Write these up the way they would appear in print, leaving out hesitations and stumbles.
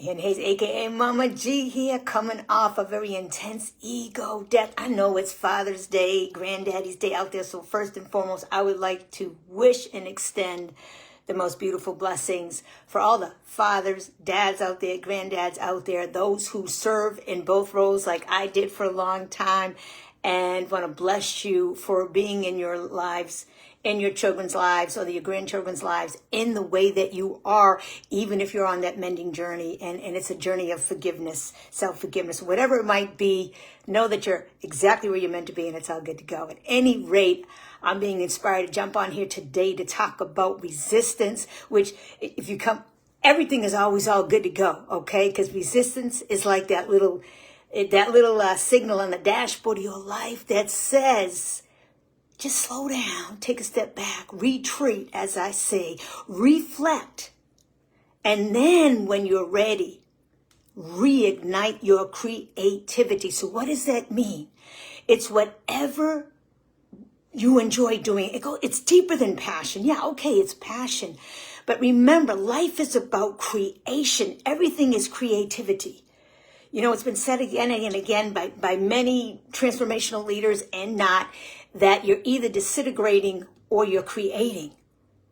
And Hayes, aka Mama G here, coming off a very intense ego death. I know it's Father's Day, Granddaddy's Day out there. So first and foremost, I would like to wish and extend the most beautiful blessings for all the fathers, dads out there, granddads out there, those who serve in both roles like I did for a long time, and want to bless you for being in your lives, in your children's lives or your grandchildren's lives in the way that you are, even if you're on that mending journey. And it's a journey of forgiveness, self-forgiveness, whatever it might be. Know that you're exactly where you're meant to be, and it's all good to go. At any rate, I'm being inspired to jump on here today to talk about resistance, which if you come, everything is always all good to go, okay? Because resistance is like that little signal on the dashboard of your life that says, just slow down, take a step back, retreat, as I say, reflect. And then when you're ready, reignite your creativity. So what does that mean? It's whatever you enjoy doing. It's deeper than passion. Yeah, okay, it's passion. But remember, life is about creation. Everything is creativity. You know, it's been said again and again by many transformational leaders and not, that you're either disintegrating or you're creating.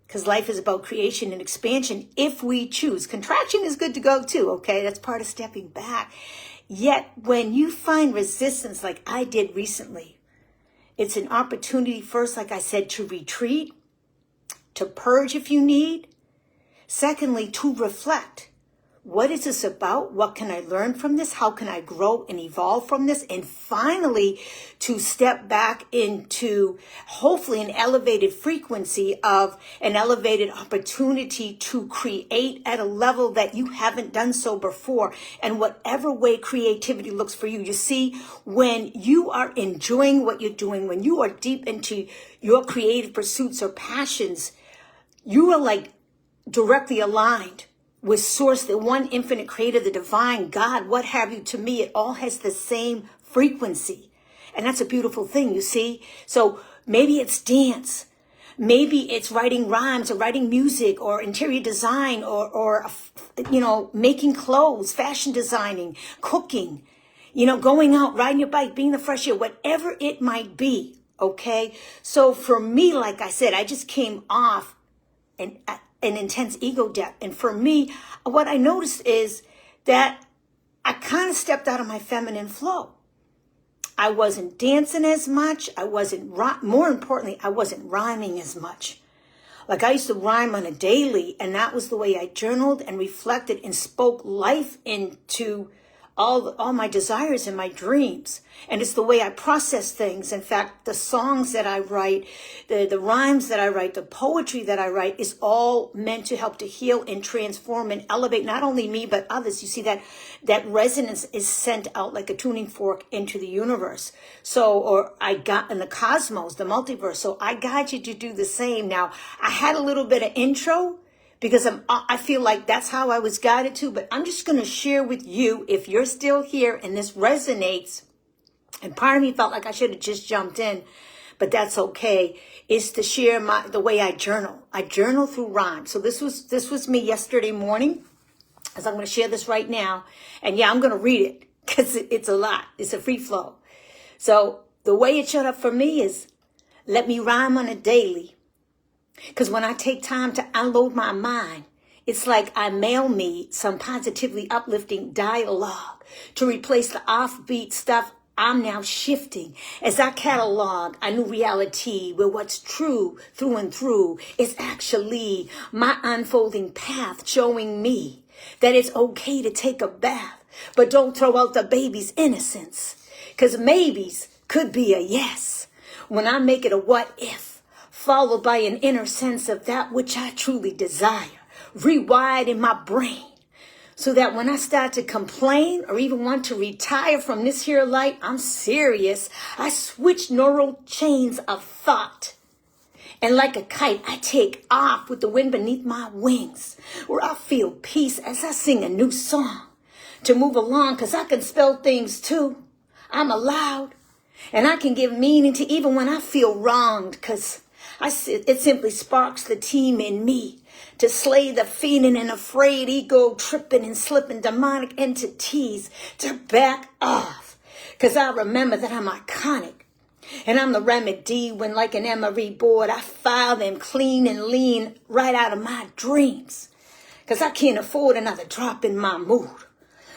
Because life is about creation and expansion if we choose. Contraction is good to go too, okay? That's part of stepping back. Yet when you find resistance like I did recently, it's an opportunity first, like I said, to retreat, to purge if you need. Secondly, to reflect. What is this about? What can I learn from this? How can I grow and evolve from this? And finally, to step back into hopefully an elevated frequency of an elevated opportunity to create at a level that you haven't done so before. And whatever way creativity looks for you, you see, when you are enjoying what you're doing, when you are deep into your creative pursuits or passions, you are like directly aligned with source, the one infinite creator, the divine God, what have you. To me, it all has the same frequency. And that's a beautiful thing, you see. So maybe it's dance. Maybe it's writing rhymes or writing music or interior design or making clothes, fashion designing, cooking, going out, riding your bike, being the fresh air, whatever it might be. Okay. So for me, like I said, I just came off an intense ego death. And for me, what I noticed is that I kind of stepped out of my feminine flow. I wasn't dancing as much. More importantly, I wasn't rhyming as much. Like I used to rhyme on a daily, and that was the way I journaled and reflected and spoke life into all my desires and my dreams. And it's the way I process things. In fact, the songs that I write, the rhymes that I write, the poetry that I write is all meant to help to heal and transform and elevate not only me, but others. You see that resonance is sent out like a tuning fork into the universe. Or I got in the cosmos, the multiverse. So I guide you to do the same. Now, I had a little bit of intro, because I feel like that's how I was guided to, but I'm just going to share with you, if you're still here and this resonates, and part of me felt like I should have just jumped in, but that's okay, is to share the way I journal. I journal through rhyme. So this was me yesterday morning, as I'm going to share this right now. And yeah, I'm going to read it because it's a lot. It's a free flow. So the way it showed up for me is, let me rhyme on a daily. Because when I take time to unload my mind, it's like I mail me some positively uplifting dialogue to replace the offbeat stuff I'm now shifting. As I catalog a new reality where what's true through and through is actually my unfolding path, showing me that it's okay to take a bath, but don't throw out the baby's innocence. Because maybes could be a yes when I make it a what if, followed by an inner sense of that which I truly desire, rewired in my brain, so that when I start to complain or even want to retire from this here life, I'm serious. I switch neural chains of thought. And like a kite, I take off with the wind beneath my wings, where I feel peace as I sing a new song to move along, because I can spell things too. I'm allowed, and I can give meaning to even when I feel wronged, because it simply sparks the team in me to slay the fiending and afraid ego tripping and slipping demonic entities to back off. Because I remember that I'm iconic. And I'm the remedy when, like an MRE board, I file them clean and lean right out of my dreams. Because I can't afford another drop in my mood,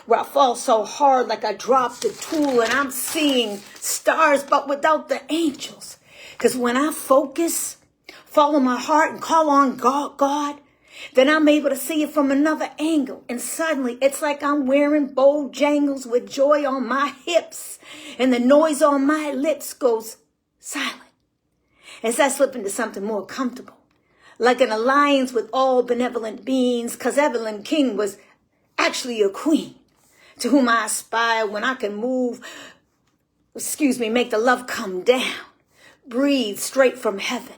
where I fall so hard like I dropped the tool and I'm seeing stars but without the angels. Because when I focus, follow my heart and call on God, then I'm able to see it from another angle. And suddenly it's like I'm wearing bold jangles with joy on my hips. And the noise on my lips goes silent as I slip into something more comfortable. Like an alliance with all benevolent beings. Because Evelyn King was actually a queen to whom I aspire when I can make the love come down. Breathe straight from heaven.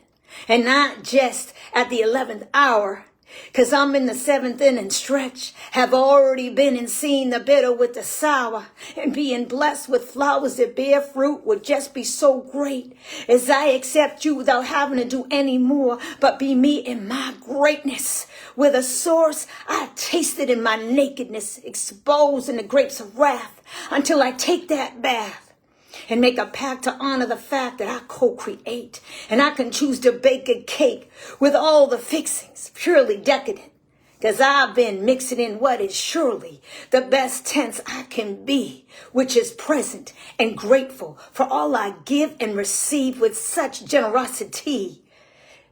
And not just at the 11th hour. Because I'm in the 7th inning stretch, have already been and seen the bitter with the sour, and being blessed with flowers that bear fruit would just be so great, as I accept you without having to do any more, but be me in my greatness, with a source I tasted in my nakedness, exposed in the grapes of wrath, until I take that bath. And make a pact to honor the fact that I co-create. And I can choose to bake a cake with all the fixings, purely decadent. Because I've been mixing in what is surely the best tense I can be, which is present and grateful for all I give and receive with such generosity.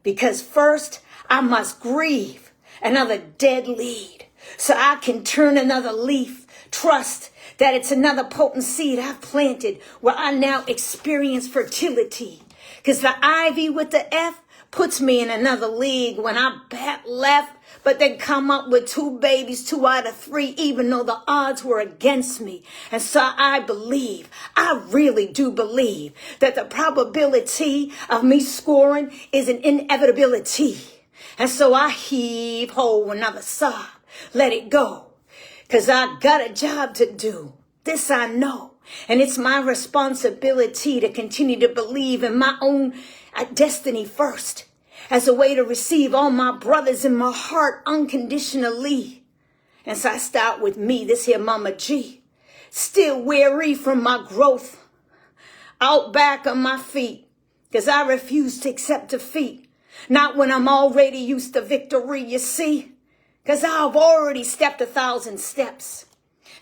Because first, I must grieve another dead lead so I can turn another leaf, trust that it's another potent seed I've planted where I now experience fertility. Because the ivy with the F puts me in another league when I bat left, but then come up with 2 babies, 2 out of 3, even though the odds were against me. And so I really do believe that the probability of me scoring is an inevitability. And so I heave ho another sob, let it go. Because I got a job to do. This I know. And it's my responsibility to continue to believe in my own destiny first. As a way to receive all my brothers in my heart unconditionally. And so I start with me, this here Mama G. Still weary from my growth. Out back on my feet. Because I refuse to accept defeat. Not when I'm already used to victory, you see. Because I've already stepped 1,000 steps.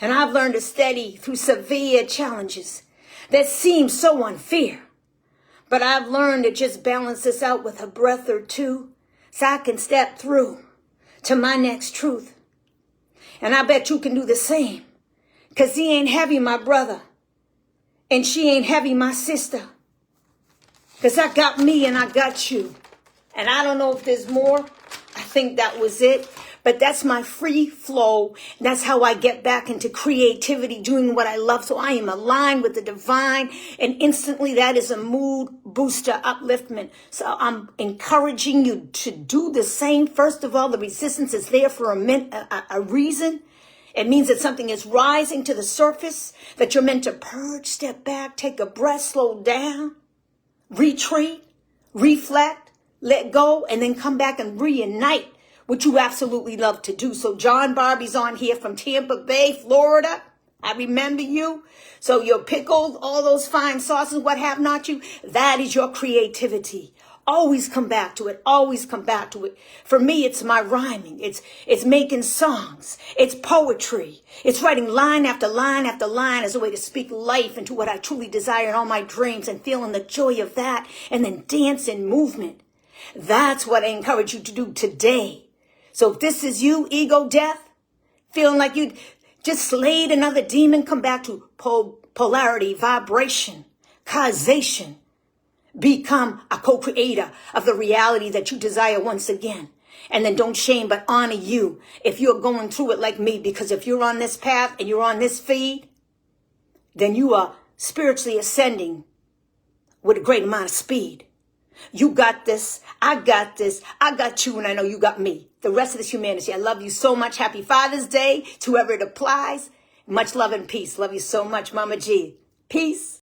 And I've learned to steady through severe challenges that seem so unfair. But I've learned to just balance this out with a breath or two so I can step through to my next truth. And I bet you can do the same. Because he ain't heavy, my brother. And she ain't heavy, my sister. Because I got me and I got you. And I don't know if there's more. I think that was it. But that's my free flow. That's how I get back into creativity, doing what I love. So I am aligned with the divine. And instantly that is a mood booster, upliftment. So I'm encouraging you to do the same. First of all, the resistance is there for a reason. It means that something is rising to the surface, that you're meant to purge, step back, take a breath, slow down, retreat, reflect, let go, and then come back and reignite. What you absolutely love to do. So John Barbie's on here from Tampa Bay, Florida. I remember you. So your pickles, all those fine sauces, what have not you, that is your creativity. Always come back to it. Always come back to it. For me, it's my rhyming. It's making songs. It's poetry. It's writing line after line after line as a way to speak life into what I truly desire in all my dreams and feeling the joy of that. And then dance and movement. That's what I encourage you to do today. So if this is you, ego death, feeling like you just slayed another demon, come back to polarity, vibration, causation. Become a co-creator of the reality that you desire once again. And then don't shame, but honor you if you're going through it like me. Because if you're on this path and you're on this feed, then you are spiritually ascending with a great amount of speed. You got this. I got this. I got you, and I know you got me. The rest of this humanity. I love you so much. Happy Father's Day to whoever it applies. Much love and peace. Love you so much, Mama G. Peace.